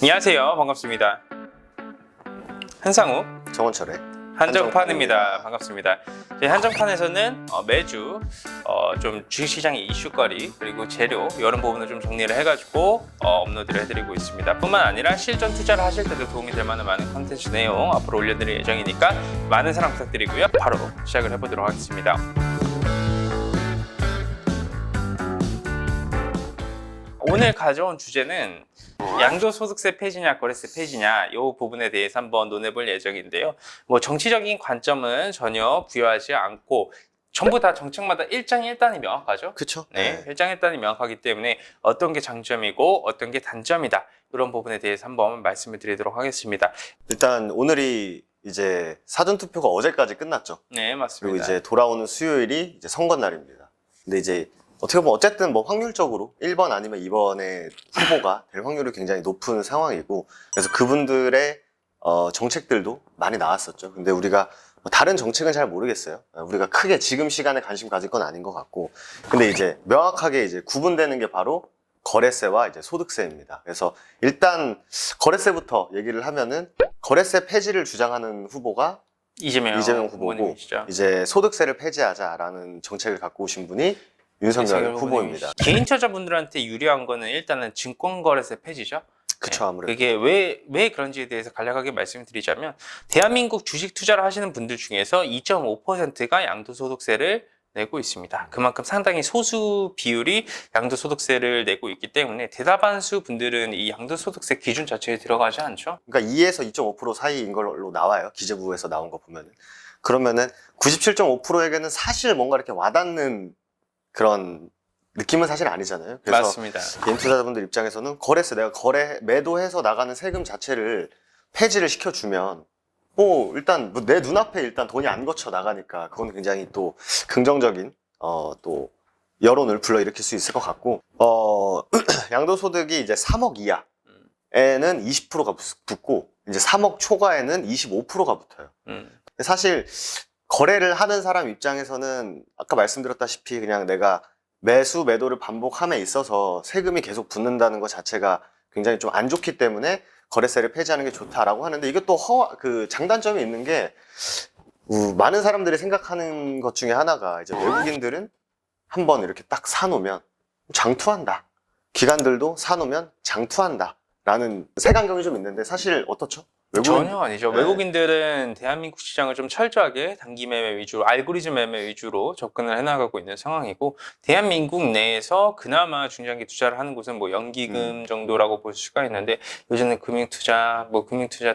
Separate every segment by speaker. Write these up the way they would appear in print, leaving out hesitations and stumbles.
Speaker 1: 안녕하세요. 반갑습니다. 한상우
Speaker 2: 정원철의
Speaker 1: 한정판입니다. 반갑습니다. 저희 한정판에서는 매주 좀 주식시장의 이슈거리 그리고 재료 이런 부분을 좀 정리를 해가지고 업로드를 해드리고 있습니다. 뿐만 아니라 실전 투자를 하실 때도 도움이 될 만한 많은 컨텐츠 내용 앞으로 올려드릴 예정이니까 많은 사랑 부탁드리고요. 바로 시작을 해보도록 하겠습니다. 오늘 가져온 주제는 양도소득세 폐지냐 거래세 폐지냐 이 부분에 대해서 한번 논해볼 예정인데요. 뭐 정치적인 관점은 전혀 부여하지 않고 전부 다 정책마다 일장일단이 명확하죠.
Speaker 2: 그쵸?
Speaker 1: 네, 일장일단이 명확하기 때문에 어떤 게 장점이고 어떤 게 단점이다 이런 부분에 대해서 한번 말씀을 드리도록 하겠습니다.
Speaker 2: 일단 오늘이 이제 사전투표가 어제까지 끝났죠.
Speaker 1: 네, 맞습니다.
Speaker 2: 그리고 이제 돌아오는 수요일이 이제 선거날입니다. 근데 이제 어떻게 보면 어쨌든 뭐 확률적으로 1번 아니면 2번의 후보가 될 확률이 굉장히 높은 상황이고, 그래서 그분들의 정책들도 많이 나왔었죠. 근데 우리가 뭐 다른 정책은 잘 모르겠어요. 우리가 크게 지금 시간에 관심 가질 건 아닌 것 같고, 근데 이제 명확하게 이제 구분되는 게 바로 거래세와 이제 소득세입니다. 그래서 일단 거래세부터 얘기를 하면은 거래세 폐지를 주장하는 후보가 이재명 후보고,
Speaker 1: 후보님이시죠.
Speaker 2: 이제 소득세를 폐지하자라는 정책을 갖고 오신 분이 윤석열 후보입니다.
Speaker 1: 개인 투자자분들한테 유리한 거는 일단은 증권거래세 폐지죠.
Speaker 2: 그쵸, 아무래도.
Speaker 1: 그게 왜 그런지에 대해서 간략하게 말씀드리자면 대한민국 주식 투자를 하시는 분들 중에서 2.5%가 양도소득세를 내고 있습니다. 그만큼 상당히 소수 비율이 양도소득세를 내고 있기 때문에 대다반수 분들은 이 양도소득세 기준 자체에 들어가지 않죠.
Speaker 2: 그러니까 2에서 2.5% 사이인 걸로 나와요. 기재부에서 나온 거 보면은. 그러면은 97.5%에게는 사실 뭔가 이렇게 와닿는 그런 느낌은 사실 아니잖아요. 그래서
Speaker 1: 맞습니다.
Speaker 2: 개인 투자자분들 입장에서는 거래세, 내가 매도해서 나가는 세금 자체를 폐지를 시켜주면 뭐 일단 내 눈앞에 일단 돈이 안 거쳐 나가니까 그건 굉장히 또 긍정적인 또 여론을 불러일으킬 수 있을 것 같고, 양도소득이 이제 3억 이하에는 20%가 붙고 이제 3억 초과에는 25%가 붙어요. 사실 거래를 하는 사람 입장에서는 아까 말씀드렸다시피 그냥 내가 매수 매도를 반복함에 있어서 세금이 계속 붙는다는 것 자체가 굉장히 좀 안 좋기 때문에 거래세를 폐지하는 게 좋다라고 하는데, 이게 또 장단점이 있는 게 많은 사람들이 생각하는 것 중에 하나가 이제 외국인들은 한번 이렇게 딱 사놓으면 장투한다, 기관들도 사놓으면 장투한다 라는 색안경이 좀 있는데 사실 어떻죠?
Speaker 1: 전혀 아니죠.
Speaker 2: 네.
Speaker 1: 외국인들은 대한민국 시장을 좀 철저하게 단기 매매 위주로, 알고리즘 매매 위주로 접근을 해나가고 있는 상황이고, 대한민국 내에서 그나마 중장기 투자를 하는 곳은 뭐 연기금 정도라고 볼 수가 있는데, 요즘은 금융투자,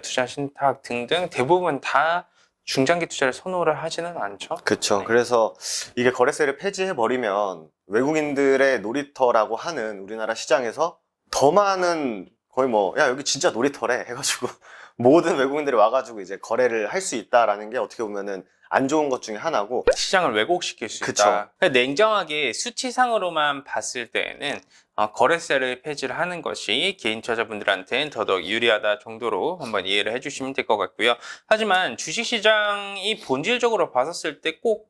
Speaker 1: 투자신탁 등등 대부분 다 중장기 투자를 선호를 하지는 않죠.
Speaker 2: 그렇죠.
Speaker 1: 네.
Speaker 2: 그래서 이게 거래세를 폐지해버리면 외국인들의 놀이터라고 하는 우리나라 시장에서 더 많은, 거의 뭐 야 여기 진짜 놀이터래 해가지고 모든 외국인들이 와가지고 이제 거래를 할 수 있다라는 게 어떻게 보면은 안 좋은 것 중에 하나고,
Speaker 1: 시장을 왜곡시킬 수
Speaker 2: 그쵸.
Speaker 1: 있다. 냉정하게 수치상으로만 봤을 때에는 거래세를 폐지를 하는 것이 개인 투자자분들한테는 더더욱 유리하다 정도로 한번 이해를 해주시면 될 것 같고요. 하지만 주식시장이 본질적으로 봤었을 때 꼭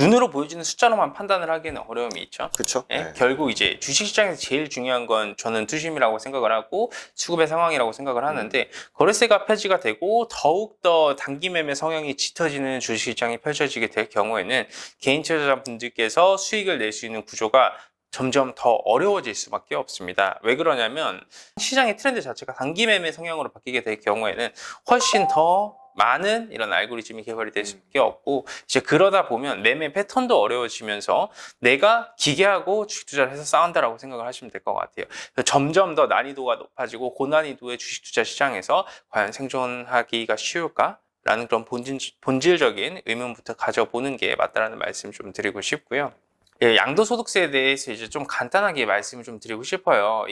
Speaker 1: 눈으로 보여지는 숫자로만 판단을 하기에는 어려움이 있죠.
Speaker 2: 그렇죠.
Speaker 1: 예?
Speaker 2: 네.
Speaker 1: 결국 이제 주식시장에서 제일 중요한 건 저는 투심이라고 생각을 하고 수급의 상황이라고 생각을 하는데, 거래세가 폐지가 되고 더욱더 단기 매매 성향이 짙어지는 주식시장이 펼쳐지게 될 경우에는 개인 투자자분들께서 수익을 낼 수 있는 구조가 점점 더 어려워질 수밖에 없습니다. 왜 그러냐면 시장의 트렌드 자체가 단기 매매 성향으로 바뀌게 될 경우에는 훨씬 더 많은 이런 알고리즘이 개발이 될 수밖에 없고, 이제 그러다 보면 매매 패턴도 어려워지면서 내가 기계하고 주식 투자를 해서 싸운다라고 생각을 하시면 될 것 같아요. 점점 더 난이도가 높아지고 고난이도의 주식 투자 시장에서 과연 생존하기가 쉬울까? 라는 그런 본질적인 의문부터 가져보는 게 맞다라는 말씀 좀 드리고 싶고요. 예, 양도소득세에 대해서 이제 좀 간단하게 말씀을 좀 드리고 싶어요.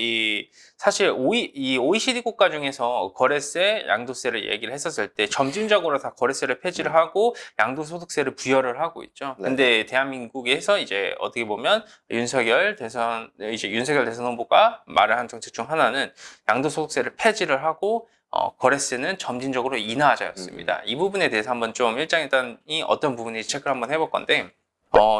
Speaker 1: 사실 이 OECD 국가 중에서 거래세, 양도세를 얘기를 했었을 때 점진적으로 다 거래세를 폐지를 하고 양도소득세를 부여를 하고 있죠.
Speaker 2: 네.
Speaker 1: 근데 대한민국에서 이제 어떻게 보면 윤석열 대선 후보가 말을 한 정책 중 하나는 양도소득세를 폐지를 하고 거래세는 점진적으로 인하하자였습니다. 이 부분에 대해서 한번 좀 일장일단이 어떤 부분인지 체크를 한번 해볼 건데,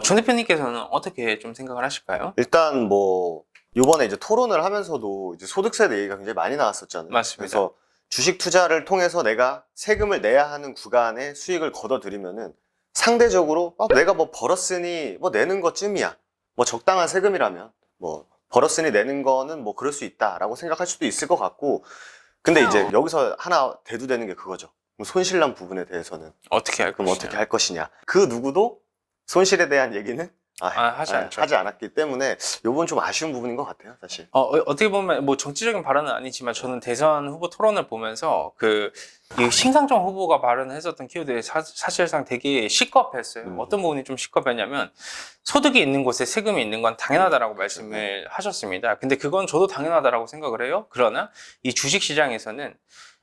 Speaker 1: 정 대표님께서는 어떻게 좀 생각을 하실까요?
Speaker 2: 일단 뭐 요번에 이제 토론을 하면서도 이제 소득세 얘기가 굉장히 많이 나왔었잖아요.
Speaker 1: 맞습니다.
Speaker 2: 그래서 주식 투자를 통해서 내가 세금을 내야 하는 구간의 수익을 걷어들이면은 상대적으로 내가 뭐 벌었으니 뭐 내는 것쯤이야. 뭐 적당한 세금이라면 뭐 벌었으니 내는 거는 뭐 그럴 수 있다라고 생각할 수도 있을 것 같고, 근데 이제 여기서 하나 대두되는 게 그거죠. 손실난 부분에 대해서는
Speaker 1: 어떻게 할
Speaker 2: 그럼
Speaker 1: 것이냐.
Speaker 2: 어떻게 할 것이냐. 그 누구도 손실에 대한 얘기는
Speaker 1: 하지 않죠.
Speaker 2: 하지 않았기 때문에 요번 좀 아쉬운 부분인 것 같아요, 사실.
Speaker 1: 어떻게 보면 뭐 정치적인 발언은 아니지만 저는 대선 후보 토론을 보면서 이 신상정 후보가 발언했었던 키워드에 사실상 되게 시겁했어요. 어떤 부분이 좀 시겁했냐면 소득이 있는 곳에 세금이 있는 건 당연하다라고 말씀을 하셨습니다. 근데 그건 저도 당연하다라고 생각을 해요. 그러나 이 주식 시장에서는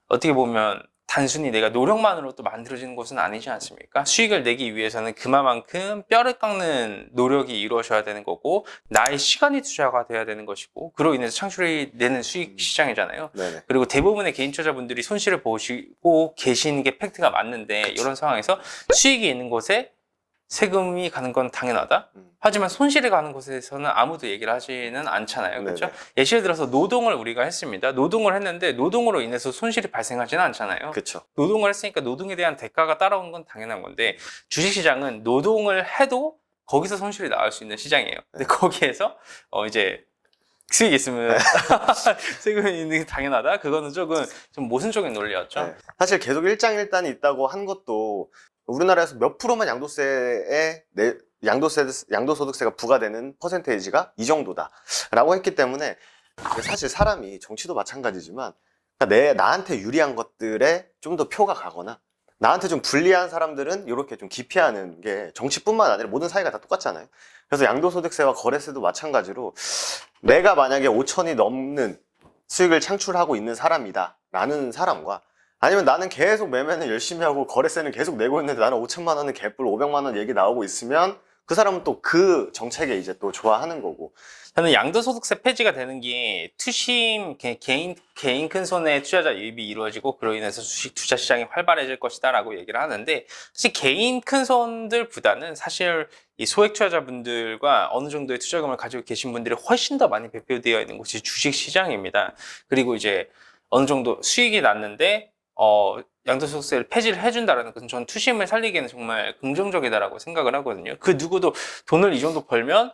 Speaker 1: 어떻게 보면 단순히 내가 노력만으로 또 만들어지는 것은 아니지 않습니까? 수익을 내기 위해서는 그만큼 뼈를 깎는 노력이 이루어져야 되는 거고, 나의 시간이 투자가 돼야 되는 것이고, 그로 인해서 창출이 되는 수익 시장이잖아요.
Speaker 2: 네네.
Speaker 1: 그리고 대부분의 개인 투자자분들이 손실을 보시고 계시는 게 팩트가 맞는데, 이런 상황에서 수익이 있는 곳에 세금이 가는 건 당연하다. 하지만 손실이 가는 곳에서는 아무도 얘기를 하지는 않잖아요. 그렇죠?
Speaker 2: 네네.
Speaker 1: 예시를 들어서 노동을 우리가 했습니다. 노동을 했는데 노동으로 인해서 손실이 발생하지는 않잖아요.
Speaker 2: 그렇죠.
Speaker 1: 노동을 했으니까 노동에 대한 대가가 따라오는 건 당연한 건데, 주식시장은 노동을 해도 거기서 손실이 나올 수 있는 시장이에요. 근데 거기에서 이제 수익이 있으면 세금이 있는 게 당연하다. 그거는 조금 좀 모순적인 논리였죠.
Speaker 2: 네. 사실 계속 일장일단이 있다고 한 것도 우리나라에서 몇 프로만 양도소득세가 부과되는 퍼센테이지가 이 정도다라고 했기 때문에, 사실 사람이 정치도 마찬가지지만 나한테 유리한 것들에 좀 더 표가 가거나 나한테 좀 불리한 사람들은 이렇게 좀 기피하는 게 정치뿐만 아니라 모든 사회가 다 똑같잖아요. 그래서 양도소득세와 거래세도 마찬가지로 내가 만약에 5천이 넘는 수익을 창출하고 있는 사람이다 라는 사람과, 아니면 나는 계속 매매는 열심히 하고 거래세는 계속 내고 있는데 나는 5천만 원은 개뿔 500만 원 얘기 나오고 있으면 그 사람은 또 그 정책에 이제 또 좋아하는 거고.
Speaker 1: 저는 양도소득세 폐지가 되는 게 개인 큰 손의 투자자 유입이 이루어지고 그로 인해서 주식 투자 시장이 활발해질 것이다라고 얘기를 하는데, 사실 개인 큰 손들보다는 사실 이 소액 투자자분들과 어느 정도의 투자금을 가지고 계신 분들이 훨씬 더 많이 배표되어 있는 곳이 주식 시장입니다. 그리고 이제 어느 정도 수익이 났는데 양도소득세를 폐지를 해준다라는 것은 저는 투심을 살리기에는 정말 긍정적이다라고 생각을 하거든요. 그 누구도 돈을 이 정도 벌면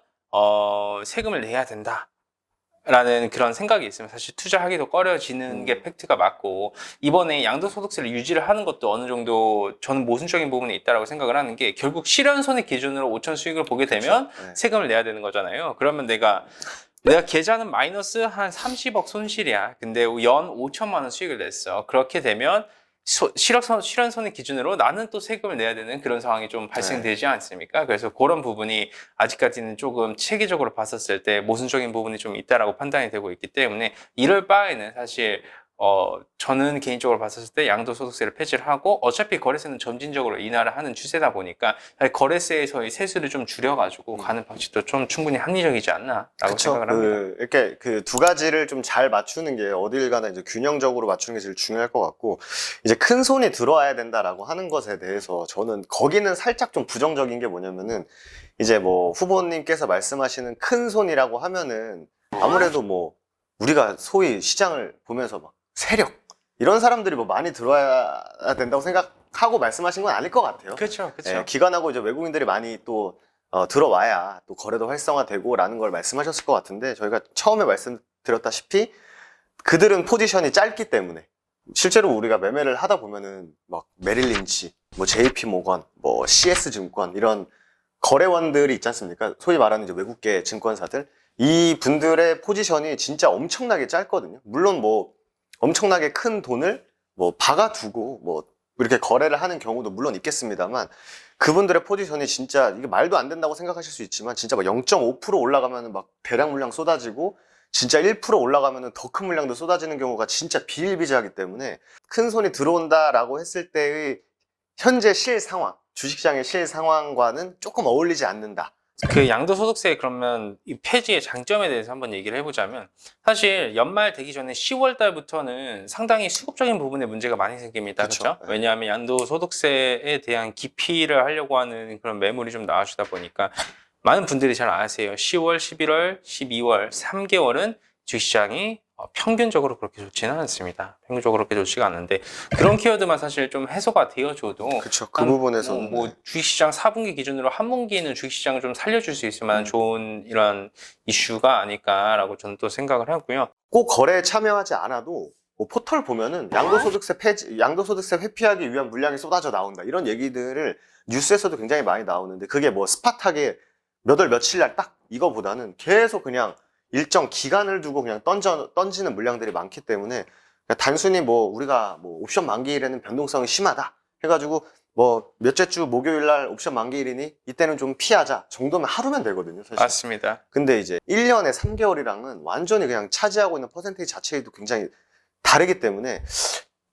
Speaker 1: 세금을 내야 된다라는 그런 생각이 있으면 사실 투자하기도 꺼려지는 게 팩트가 맞고, 이번에 양도소득세를 유지를 하는 것도 어느 정도 저는 모순적인 부분이 있다라고 생각을 하는 게, 결국 실현손익 기준으로 5천 수익을 보게 되면
Speaker 2: 네.
Speaker 1: 세금을 내야 되는 거잖아요. 그러면 내가 계좌는 마이너스 한 30억 손실이야. 근데 연 5천만 원 수익을 냈어. 그렇게 되면 실현손익 기준으로 나는 또 세금을 내야 되는 그런 상황이 좀 발생되지 않습니까? 그래서 그런 부분이 아직까지는 조금 체계적으로 봤었을 때 모순적인 부분이 좀 있다라고 판단이 되고 있기 때문에, 이럴 바에는 사실 저는 개인적으로 봤었을 때 양도소득세를 폐지를 하고, 어차피 거래세는 점진적으로 인하를 하는 추세다 보니까 거래세에서의 세수를 좀 줄여가지고 가는 방식도 좀 충분히 합리적이지 않나라고 생각을 합니다.
Speaker 2: 이렇게 그 두 가지를 좀 잘 맞추는 게 어딜 가나 이제 균형적으로 맞추는 게 제일 중요할 것 같고, 이제 큰 손이 들어와야 된다라고 하는 것에 대해서 저는 거기는 살짝 좀 부정적인 게 뭐냐면은, 이제 뭐 후보님께서 말씀하시는 큰 손이라고 하면은 아무래도 뭐 우리가 소위 시장을 보면서 막 세력 이런 사람들이 뭐 많이 들어와야 된다고 생각하고 말씀하신 건 아닐 것 같아요.
Speaker 1: 그렇죠, 그렇죠.
Speaker 2: 예, 기관하고 이제 외국인들이 많이 또 들어와야 또 거래도 활성화되고라는 걸 말씀하셨을 것 같은데, 저희가 처음에 말씀드렸다시피 그들은 포지션이 짧기 때문에 실제로 우리가 매매를 하다 보면은 막 메릴 린치, 뭐 JP 모건, 뭐 CS 증권 이런 거래원들이 있지 않습니까? 소위 말하는 이제 외국계 증권사들, 이 분들의 포지션이 진짜 엄청나게 짧거든요. 물론 뭐 엄청나게 큰 돈을 뭐 박아두고 뭐 이렇게 거래를 하는 경우도 물론 있겠습니다만, 그분들의 포지션이 진짜 이게 말도 안 된다고 생각하실 수 있지만 진짜 막 0.5% 올라가면은 막 대량 물량 쏟아지고, 진짜 1% 올라가면은 더 큰 물량도 쏟아지는 경우가 진짜 비일비재하기 때문에, 큰 손이 들어온다라고 했을 때의 현재 실 상황, 주식시장의 실 상황과는 조금 어울리지 않는다.
Speaker 1: 그 양도소득세 그러면 이 폐지의 장점에 대해서 한번 얘기를 해보자면, 사실 연말 되기 전에 10월 달부터는 상당히 수급적인 부분에 문제가 많이 생깁니다.
Speaker 2: 그쵸.
Speaker 1: 그렇죠?
Speaker 2: 네.
Speaker 1: 왜냐하면 양도소득세에 대한 기피를 하려고 하는 그런 매물이 좀 나와주다 보니까 많은 분들이 잘 아세요. 10월, 11월, 12월, 3개월은 주식시장이 평균적으로 그렇게 좋지는 않습니다. 평균적으로 그렇게 좋지가 않은데 그런 키워드만 사실 좀 해소가 되어줘도
Speaker 2: 그쵸. 그 부분에서는
Speaker 1: 뭐 주식시장 4분기 기준으로 한 분기는 주식시장을 좀 살려줄 수 있을 만한 좋은 이런 이슈가 아닐까라고 저는 또 생각을 하고요.
Speaker 2: 꼭 거래에 참여하지 않아도 뭐 포털 보면은 양도소득세 폐지, 양도소득세 회피하기 위한 물량이 쏟아져 나온다. 이런 얘기들을 뉴스에서도 굉장히 많이 나오는데 그게 뭐 스팟하게 몇 월 며칠 날 딱 이거보다는 계속 그냥 일정 기간을 두고 그냥 던지는 물량들이 많기 때문에 그냥 단순히 뭐 우리가 뭐 옵션 만기일에는 변동성이 심하다 해가지고 뭐 몇째 주 목요일 날 옵션 만기일이니 이때는 좀 피하자 정도면 하루면 되거든요, 사실.
Speaker 1: 맞습니다.
Speaker 2: 근데 이제 1년에 3개월이랑은 완전히 그냥 차지하고 있는 퍼센테이지 자체도 굉장히 다르기 때문에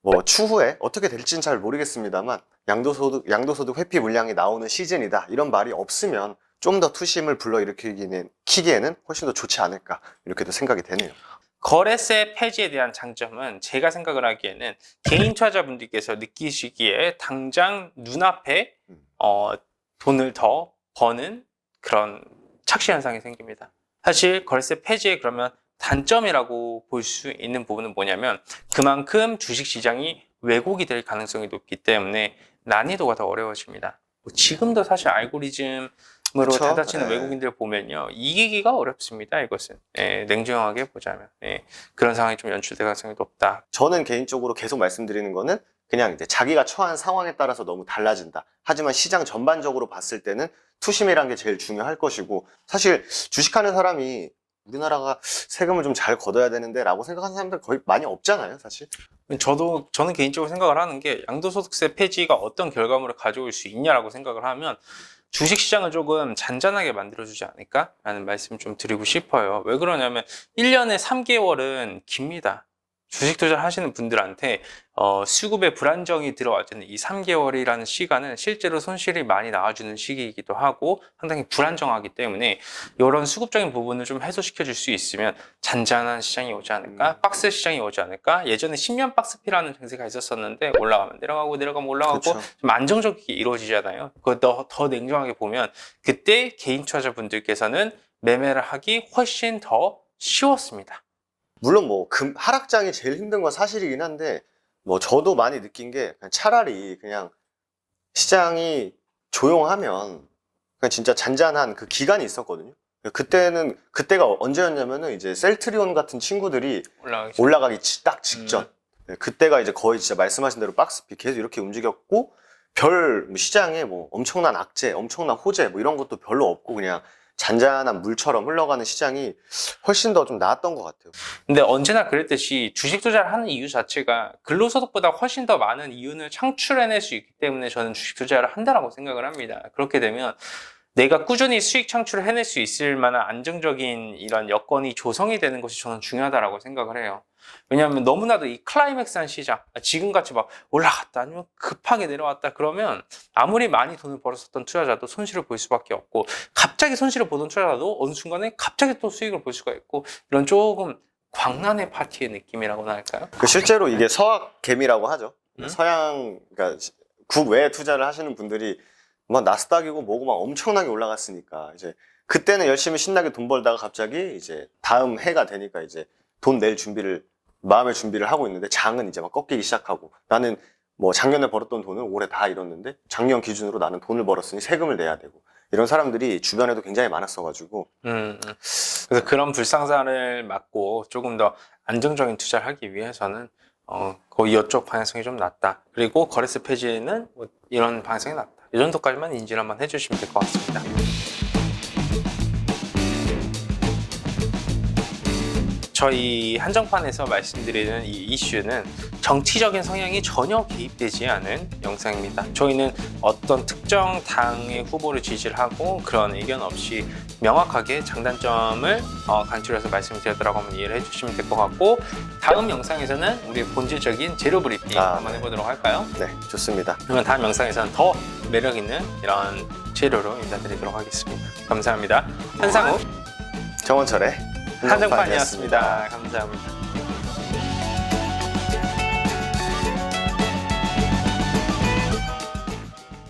Speaker 2: 뭐 추후에 어떻게 될지는 잘 모르겠습니다만 양도소득 회피 물량이 나오는 시즌이다 이런 말이 없으면 좀 더 투심을 불러일으키기에는 훨씬 더 좋지 않을까 이렇게도 생각이 되네요.
Speaker 1: 거래세 폐지에 대한 장점은 제가 생각을 하기에는 개인 투자자분들께서 느끼시기에 당장 눈앞에 돈을 더 버는 그런 착시 현상이 생깁니다. 사실 거래세 폐지에 그러면 단점이라고 볼 수 있는 부분은 뭐냐면 그만큼 주식시장이 왜곡이 될 가능성이 높기 때문에 난이도가 더 어려워집니다. 지금도 사실 알고리즘으로
Speaker 2: 그쵸?
Speaker 1: 다다치는
Speaker 2: 네.
Speaker 1: 외국인들 보면요. 이기기가 어렵습니다. 이것은. 냉정하게 보자면. 그런 상황이 좀 연출될 가능성이 높다.
Speaker 2: 저는 개인적으로 계속 말씀드리는 거는 그냥 이제 자기가 처한 상황에 따라서 너무 달라진다. 하지만 시장 전반적으로 봤을 때는 투심이란 게 제일 중요할 것이고 사실 주식하는 사람이 우리나라가 세금을 좀 잘 걷어야 되는데 라고 생각하는 사람들 거의 많이 없잖아요, 사실.
Speaker 1: 저는 개인적으로 생각을 하는 게 양도소득세 폐지가 어떤 결과물을 가져올 수 있냐라고 생각을 하면 주식시장을 조금 잔잔하게 만들어주지 않을까라는 말씀 좀 드리고 싶어요. 왜 그러냐면 1년에 3개월은 깁니다. 주식 투자를 하시는 분들한테 수급에 불안정이 들어갈 때는 이 3개월이라는 시간은 실제로 손실이 많이 나와주는 시기이기도 하고 상당히 불안정하기 때문에 이런 수급적인 부분을 좀 해소시켜 줄 수 있으면 잔잔한 시장이 오지 않을까? 박스 시장이 오지 않을까? 예전에 10년 박스피라는 증세가 있었었는데 올라가면 내려가고 내려가면 올라가고
Speaker 2: 그쵸.
Speaker 1: 좀 안정적이게 이루어지잖아요. 그거 더 냉정하게 보면 그때 개인 투자자분들께서는 매매를 하기 훨씬 더 쉬웠습니다.
Speaker 2: 물론 뭐 하락장이 제일 힘든 건 사실이긴 한데 뭐 저도 많이 느낀 게 그냥 차라리 그냥 시장이 조용하면 그냥 진짜 잔잔한 그 기간이 있었거든요. 그때가 언제였냐면은 이제 셀트리온 같은 친구들이 올라가기 딱 직전. 네, 그때가 이제 거의 진짜 말씀하신 대로 박스피 계속 이렇게 움직였고 시장에 뭐 엄청난 악재, 엄청난 호재 뭐 이런 것도 별로 없고 그냥 잔잔한 물처럼 흘러가는 시장이 훨씬 더 좀 나았던 것 같아요.
Speaker 1: 근데 언제나 그랬듯이 주식 투자를 하는 이유 자체가 근로소득보다 훨씬 더 많은 이윤을 창출해낼 수 있기 때문에 저는 주식 투자를 한다라고 생각을 합니다. 그렇게 되면 내가 꾸준히 수익 창출을 해낼 수 있을 만한 안정적인 이런 여건이 조성이 되는 것이 저는 중요하다라고 생각을 해요. 왜냐하면 너무나도 이 클라이맥스한 시장, 지금같이 막 올라갔다 아니면 급하게 내려왔다 그러면 아무리 많이 돈을 벌었었던 투자자도 손실을 볼 수밖에 없고 갑자기 손실을 보던 투자자도 어느 순간에 갑자기 또 수익을 볼 수가 있고 이런 조금 광란의 파티의 느낌이라고나 할까요?
Speaker 2: 실제로 이게 서학개미라고 하죠. 그러니까 국외에 투자를 하시는 분들이 막 나스닥이고 뭐고 막 엄청나게 올라갔으니까 이제 그때는 열심히 신나게 돈 벌다가 갑자기 이제 다음 해가 되니까 이제 돈 낼 마음의 준비를 하고 있는데 장은 이제 막 꺾이기 시작하고 나는 뭐 작년에 벌었던 돈을 올해 다 잃었는데 작년 기준으로 나는 돈을 벌었으니 세금을 내야 되고 이런 사람들이 주변에도 굉장히 많았어가지고
Speaker 1: 그래서 그런 불상사를 막고 조금 더 안정적인 투자를 하기 위해서는 거의 이쪽 방향성이 좀 낫다. 그리고 거래세 폐지는 뭐 이런 방향성이 낫다. 이 정도까지만 인지를 한번 해주시면 될 것 같습니다. 저희 한정판에서 말씀드리는 이 이슈는 정치적인 성향이 전혀 개입되지 않은 영상입니다. 저희는 어떤 특정 당의 후보를 지지를 하고 그런 의견 없이 명확하게 장단점을 간추려서 말씀을 드렸다고 한번 이해를 해주시면 될 것 같고 다음 영상에서는 우리의 본질적인 재료 브리핑 한번 해보도록 할까요?
Speaker 2: 네, 좋습니다.
Speaker 1: 그러면 다음 영상에서는 더 매력 있는 이런 재료로 인사드리도록 하겠습니다. 감사합니다. 한상욱
Speaker 2: 정원철의
Speaker 1: 한정판이었습니다. 감사합니다.